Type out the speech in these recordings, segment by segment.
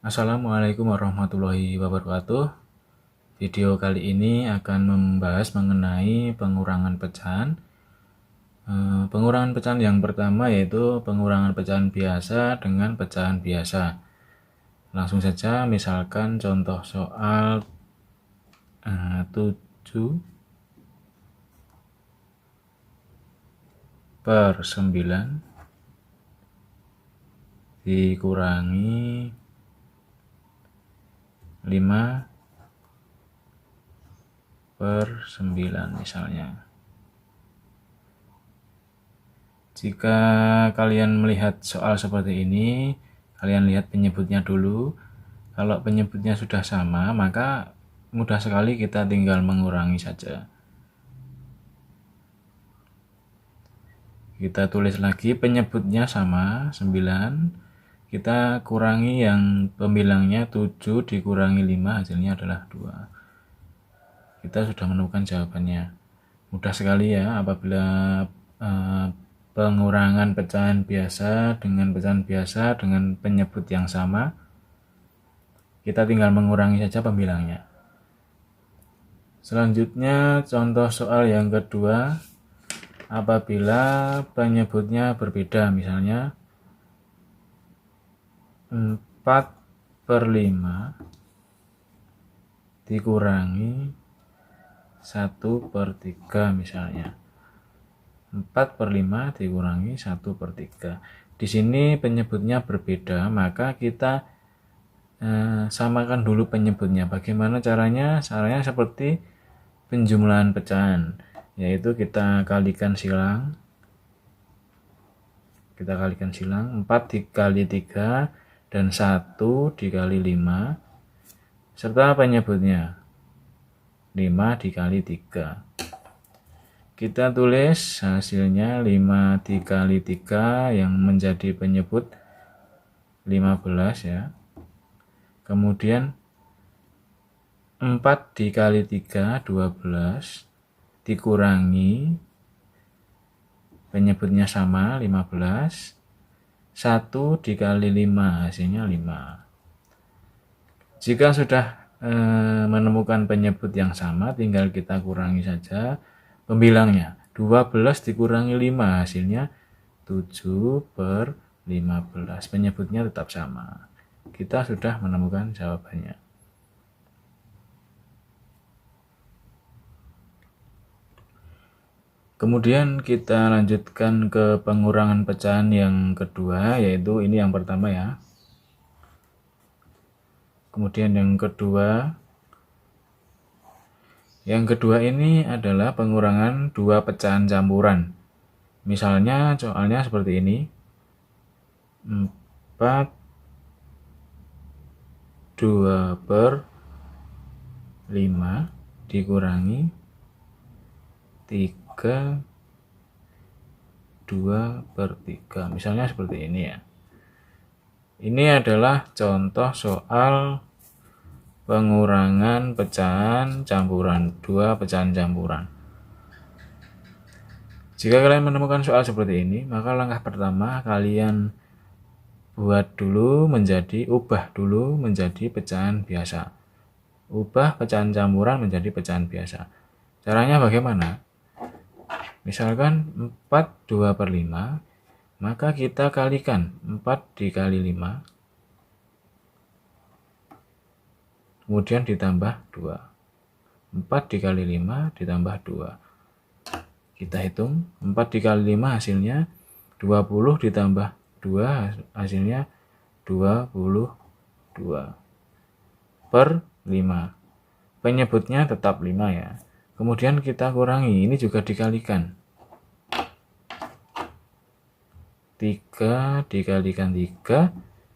Assalamualaikum warahmatullahi wabarakatuh. Video kali ini akan membahas mengenai pengurangan pecahan. Pengurangan pecahan yang pertama yaitu pengurangan pecahan biasa dengan pecahan biasa. Langsung saja, misalkan contoh soal 7/9 dikurangi 5/9 misalnya. Jika kalian melihat soal seperti ini, kalian lihat penyebutnya dulu. Kalau penyebutnya sudah sama, maka mudah sekali kita tinggal mengurangi saja. Kita tulis lagi penyebutnya sama, 9. Kita kurangi yang pembilangnya 7 dikurangi 5, hasilnya adalah 2. Kita sudah menemukan jawabannya. Mudah sekali ya apabila pengurangan pecahan biasa dengan pecahan biasa dengan penyebut yang sama. Kita tinggal mengurangi saja pembilangnya. Selanjutnya contoh soal yang kedua, apabila penyebutnya berbeda, misalnya 4/5 dikurangi 1/3 misalnya. 4/5 dikurangi 1/3. Di sini penyebutnya berbeda, maka kita samakan dulu penyebutnya. Bagaimana caranya? Caranya seperti penjumlahan pecahan, yaitu kita kalikan silang. 4 dikali 3 dan 1 dikali 5 serta penyebutnya 5 dikali 3. Kita tulis hasilnya 5 dikali 3 yang menjadi penyebut 15 ya. Kemudian 4 dikali 3 12 dikurangi penyebutnya sama 15, 1 dikali 5 hasilnya 5. Jika sudah menemukan penyebut yang sama, tinggal kita kurangi saja pembilangnya. 12 dikurangi 5 hasilnya 7/15. Penyebutnya tetap sama. Kita sudah menemukan jawabannya. Kemudian kita lanjutkan ke pengurangan pecahan yang kedua, yaitu ini yang pertama ya. Kemudian yang kedua ini adalah pengurangan dua pecahan campuran. Misalnya soalnya seperti ini. 4/2/5 dikurangi 3/2/3. Misalnya seperti ini ya. Ini adalah contoh soal pengurangan pecahan campuran, dua pecahan campuran. Jika kalian menemukan soal seperti ini, maka langkah pertama kalian ubah dulu menjadi pecahan biasa. Ubah pecahan campuran menjadi pecahan biasa. Caranya bagaimana? Misalkan 4/2/5, maka kita kalikan 4 dikali 5, kemudian ditambah 2. 4 dikali 5 ditambah 2. Kita hitung, 4 dikali 5 hasilnya 20 ditambah 2 hasilnya 22/5. Penyebutnya tetap 5 ya. Kemudian kita kurangi, ini juga dikalikan. 3 dikalikan 3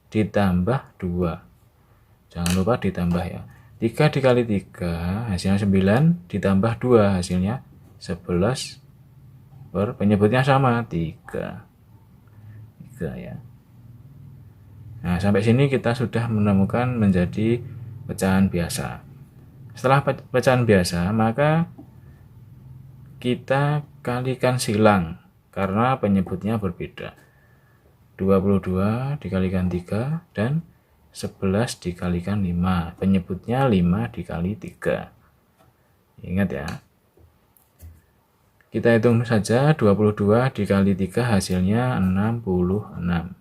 ditambah 2. Jangan lupa ditambah ya. 3 dikali 3 hasilnya 9 ditambah 2 hasilnya 11 penyebutnya sama 3 ya. Nah, sampai sini kita sudah menemukan menjadi pecahan biasa. Setelah pecahan biasa, maka kita kalikan silang karena penyebutnya berbeda. 22 dikalikan 3 dan 11 dikalikan 5. Penyebutnya 5 dikali 3. Ingat ya. Kita hitung saja 22 dikali 3 hasilnya 66.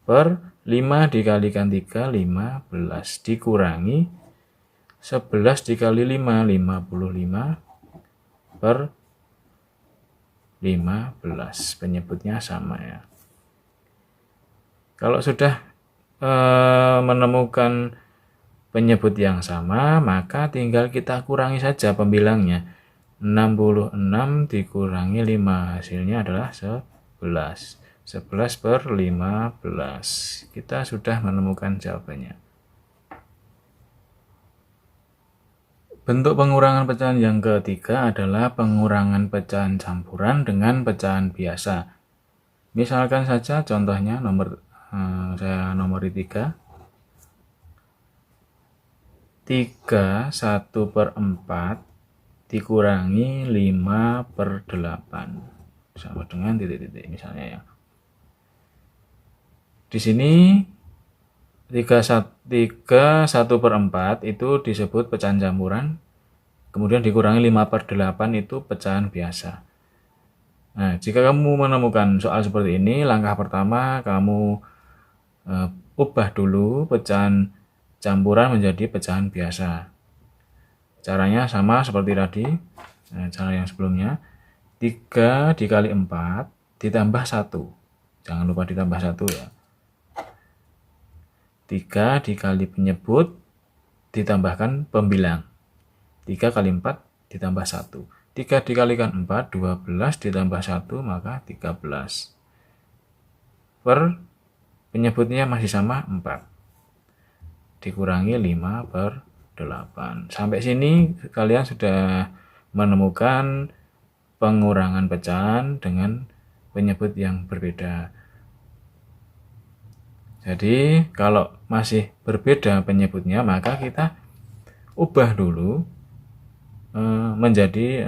Per 5 dikalikan 3, 15. Dikurangi 11 dikali 5, 55. Per 15. Penyebutnya sama ya. Kalau sudah menemukan penyebut yang sama, maka tinggal kita kurangi saja pembilangnya. 66 dikurangi 5, hasilnya adalah 11. 11 per 15. Kita sudah menemukan jawabannya. Bentuk pengurangan pecahan yang ketiga adalah pengurangan pecahan campuran dengan pecahan biasa. Misalkan saja contohnya saya nomori 3. 3 1 per 4 dikurangi 5 per 8 sama dengan titik-titik misalnya ya. Di sini 3 1 per 4 itu disebut pecahan campuran, kemudian dikurangi 5 per 8 itu pecahan biasa. Nah, jika kamu menemukan soal seperti ini, langkah pertama kamu ubah dulu pecahan campuran menjadi pecahan biasa. Caranya sama seperti tadi, cara yang sebelumnya. 3 dikali 4 ditambah 1. Jangan lupa ditambah 1 ya. 3 dikali penyebut ditambahkan pembilang. 3 kali 4 ditambah 1. 3 dikalikan 4, 12 ditambah 1, maka 13. Per penyebutnya masih sama 4. Dikurangi 5 per 8. Sampai sini kalian sudah menemukan pengurangan pecahan dengan penyebut yang berbeda. Jadi kalau masih berbeda penyebutnya, maka kita ubah dulu menjadi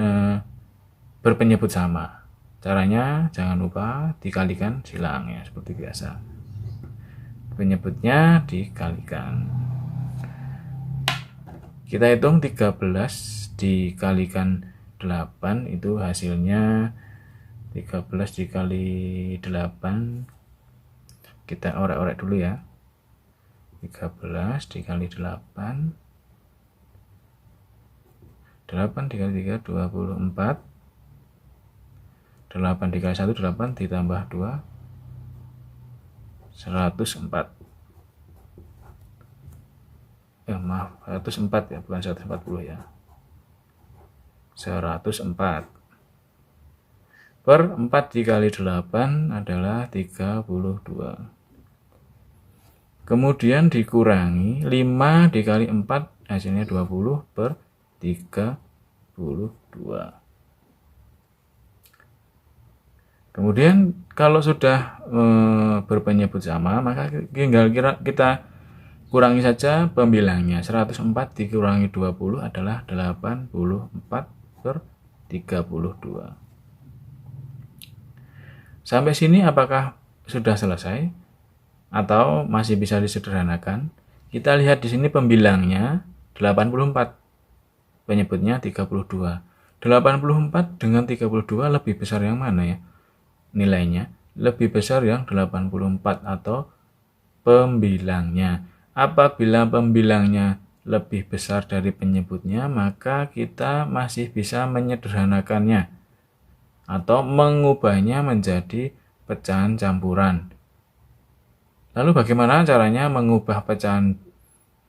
berpenyebut sama. Caranya jangan lupa dikalikan silang ya, seperti biasa. Penyebutnya dikalikan. Kita hitung 13 dikalikan 8 itu hasilnya 13 dikali 8. Kita orek-orek dulu ya. 13 dikali 8. 8 dikali 3 24. 8 dikali 1 8 ditambah 2 104. Maaf, 104 ya, bukan 140 ya. 104 per 4 dikali 8 adalah 32. Kemudian dikurangi 5 dikali 4 hasilnya 20 per 32. Kemudian kalau sudah berpenyebut sama, maka tinggal kita kurangi saja pembilangnya. 104 dikurangi 20 adalah 84 per 32. Sampai sini apakah sudah selesai? Atau masih bisa disederhanakan? Kita lihat di sini pembilangnya 84. Penyebutnya 32. 84 dengan 32 lebih besar yang mana ya? Nilainya lebih besar yang 84 atau pembilangnya. Apabila pembilangnya lebih besar dari penyebutnya, maka kita masih bisa menyederhanakannya atau mengubahnya menjadi pecahan campuran. Lalu bagaimana caranya mengubah pecahan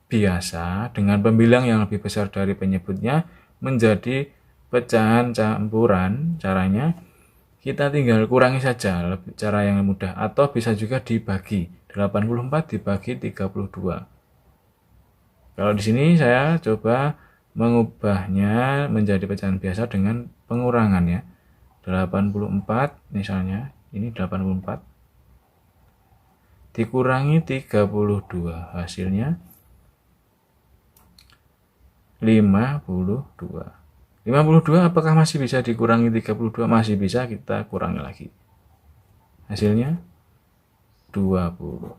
biasa dengan pembilang yang lebih besar dari penyebutnya menjadi pecahan campuran? Caranya kita tinggal kurangi saja, cara yang mudah, atau bisa juga dibagi. 84 dibagi 32. Kalau di sini saya coba mengubahnya menjadi pecahan biasa dengan pengurangan ya. 84 misalnya, ini 84 dikurangi 32, hasilnya 52. 52 apakah masih bisa dikurangi 32? Masih bisa, kita kurangi lagi. Hasilnya 20.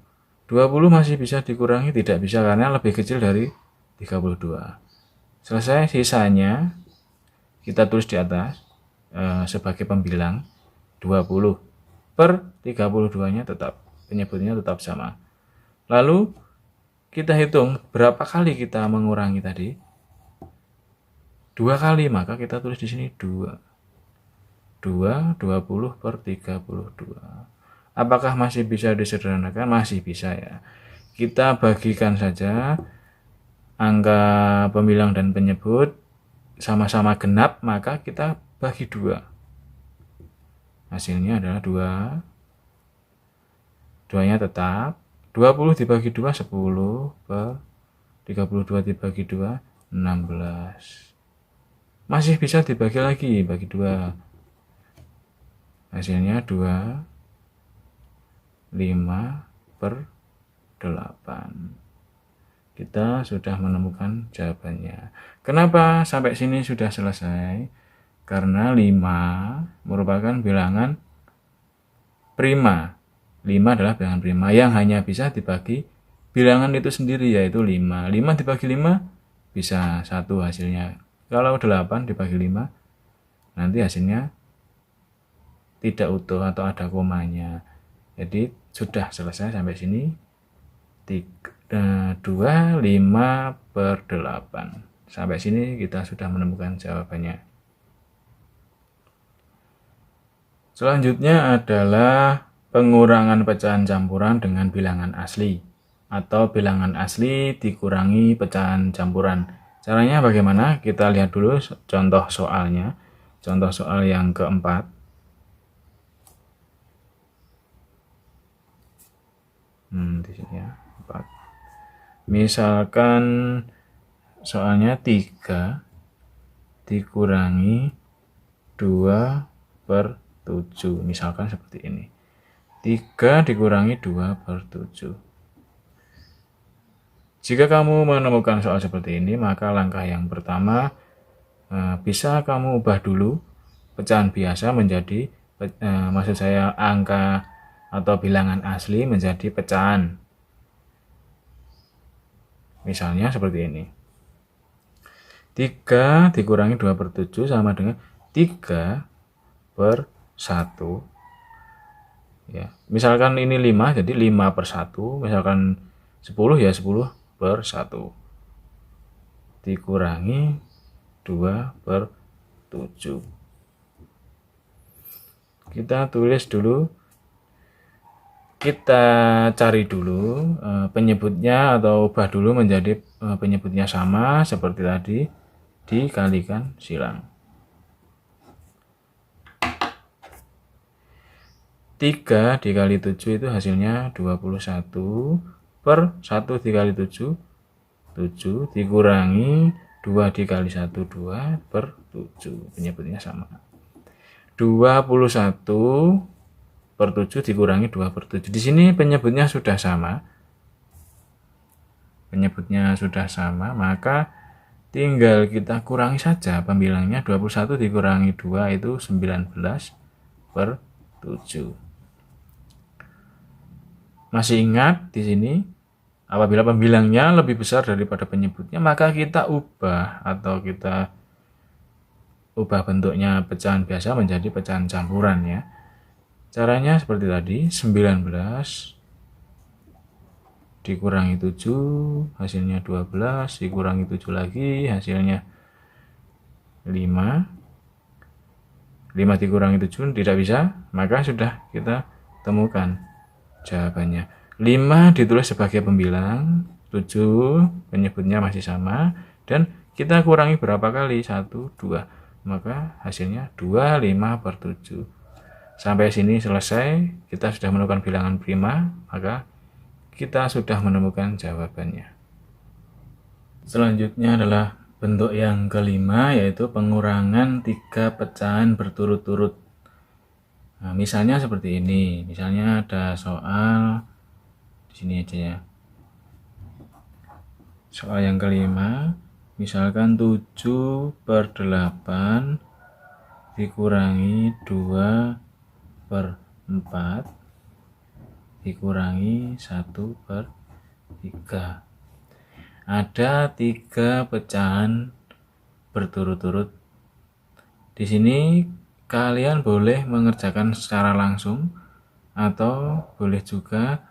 20 masih bisa dikurangi, tidak bisa karena lebih kecil dari 32. Selesai, sisanya kita tulis di atas sebagai pembilang 20 per 32-nya tetap, penyebutnya tetap sama. Lalu kita hitung berapa kali kita mengurangi tadi. 2 kali, maka kita tulis di sini 2. 20 per 32. Apakah masih bisa disederhanakan? Masih bisa ya. Kita bagikan saja angka pembilang dan penyebut sama-sama genap, maka kita bagi 2. Hasilnya adalah 2. 2-nya tetap. 20 dibagi 2, 10 per 32 dibagi 2, 16. Masih bisa dibagi lagi, bagi 2. Hasilnya 2, 5 per 8. Kita sudah menemukan jawabannya. Kenapa sampai sini sudah selesai? Karena 5 merupakan bilangan prima. 5 adalah bilangan prima yang hanya bisa dibagi bilangan itu sendiri, yaitu 5. 5 dibagi 5 bisa 1 hasilnya. Kalau 8 dibagi 5, nanti hasilnya tidak utuh atau ada komanya. Jadi sudah selesai sampai sini. 2, 5 per 8. Sampai sini kita sudah menemukan jawabannya. Selanjutnya adalah pengurangan pecahan campuran dengan bilangan asli, atau bilangan asli dikurangi pecahan campuran. Caranya bagaimana? Kita lihat dulu contoh soalnya. Contoh soal yang keempat. Di sini ya, 4. Misalkan soalnya 3 dikurangi 2 per 7. Misalkan seperti ini. 3 dikurangi 2 per 7. Jika kamu menemukan soal seperti ini, maka langkah yang pertama bisa kamu ubah dulu pecahan biasa menjadi, maksud saya angka atau bilangan asli menjadi pecahan. Misalnya seperti ini. 3 dikurangi 2 per 7 sama dengan 3 per 1. Ya, misalkan ini 5, jadi 5 per 1. Misalkan 10, ya 10 per 1. Dikurangi 2 per 7. Kita tulis dulu. Kita cari dulu penyebutnya atau ubah dulu menjadi penyebutnya sama seperti tadi, dikalikan silang. 3 dikali 7 itu hasilnya 21 per 1 dikali 7, 7 dikurangi 2 dikali 1, 2 per 7. Penyebutnya sama. 21 per 7 dikurangi 2 per 7. Di sini penyebutnya sudah sama. Penyebutnya sudah sama, maka tinggal kita kurangi saja pembilangnya. 21 dikurangi 2 itu 19 per 7. Masih ingat di sini? Apabila pembilangnya lebih besar daripada penyebutnya, maka kita ubah atau kita ubah bentuknya pecahan biasa menjadi pecahan campuran ya. Caranya seperti tadi, 19 dikurangi 7, hasilnya 12, dikurangi 7 lagi, hasilnya 5. 5 dikurangi 7 tidak bisa, maka sudah kita temukan jawabannya. 5 ditulis sebagai pembilang, 7 penyebutnya masih sama, dan kita kurangi berapa kali? 1, 2. Maka hasilnya 25 per 7. Sampai sini selesai, kita sudah menemukan bilangan prima, maka kita sudah menemukan jawabannya. Selanjutnya adalah bentuk yang kelima, yaitu pengurangan 3 pecahan berturut-turut. Nah, misalnya seperti ini. Misalnya ada soal di sini aja ya. Soal yang kelima, misalkan 7 per 8 dikurangi 2 per 4 dikurangi 1/3. Ada 3 pecahan berturut-turut. Di sini kalian boleh mengerjakan secara langsung atau boleh juga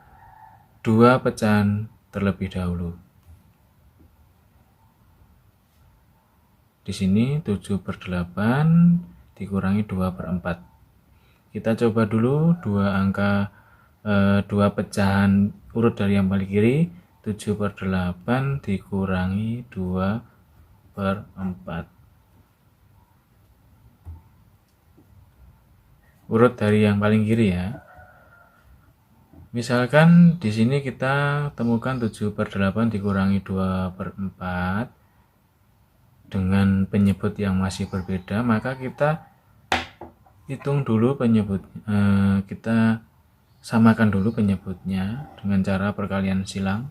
2 pecahan terlebih dahulu. Di sini 7/8 dikurangi 2/4. Kita coba dulu 2 pecahan urut dari yang paling kiri. 7/8 dikurangi 2/4. Urut dari yang paling kiri ya. Misalkan di sini kita temukan 7/8 dikurangi 2/4 dengan penyebut yang masih berbeda, maka kita hitung dulu kita samakan dulu penyebutnya dengan cara perkalian silang,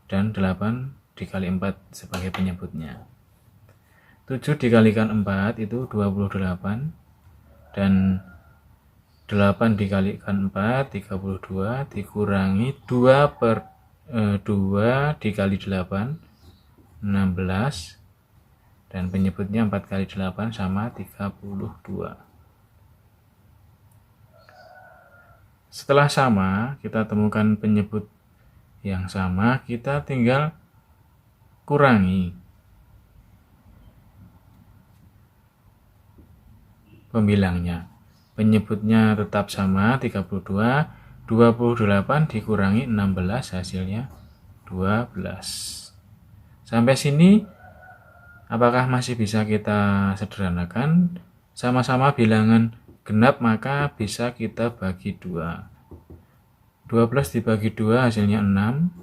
dan 8 dikali 4 sebagai penyebutnya. 7 dikalikan 4 itu 28, dan 8 dikalikan 4 32 dikurangi 2 dikali 8 16, dan penyebutnya 4 kali 8 sama 32. Setelah sama, kita temukan penyebut yang sama, kita tinggal kurangi pembilangnya. Penyebutnya tetap sama 32, 28 dikurangi 16 hasilnya 12. Sampai sini apakah masih bisa kita sederhanakan? Sama-sama bilangan genap, maka bisa kita bagi 2. 12 dibagi 2 hasilnya 6.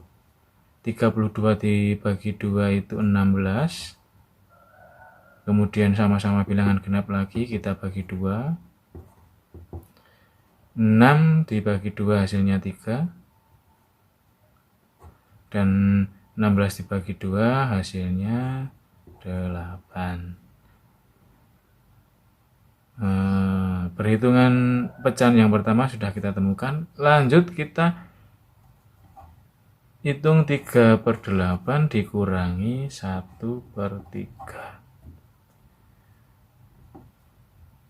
32 dibagi 2 itu 16. Kemudian sama-sama bilangan genap lagi, kita bagi 2. 6 dibagi 2 hasilnya 3. Dan 16 dibagi 2 hasilnya 8. Perhitungan pecahan yang pertama sudah kita temukan. Lanjut kita hitung 3/8 dikurangi 1/3.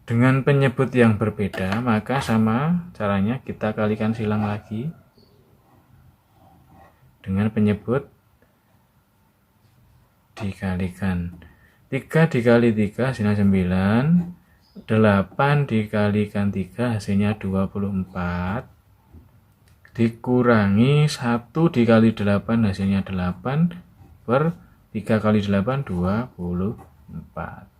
Dengan penyebut yang berbeda, maka sama caranya kita kalikan silang lagi dengan penyebut dikalikan. 3 dikali 3 hasilnya 9. 8 dikalikan 3 hasilnya 24. Dikurangi 1 dikali 8 hasilnya 8 per 3 kali 8 24.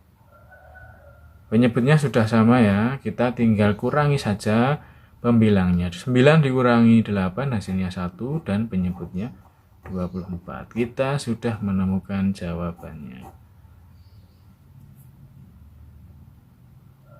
Penyebutnya sudah sama ya, kita tinggal kurangi saja pembilangnya. 9 dikurangi 8 hasilnya 1 dan penyebutnya 24. Kita sudah menemukan jawabannya.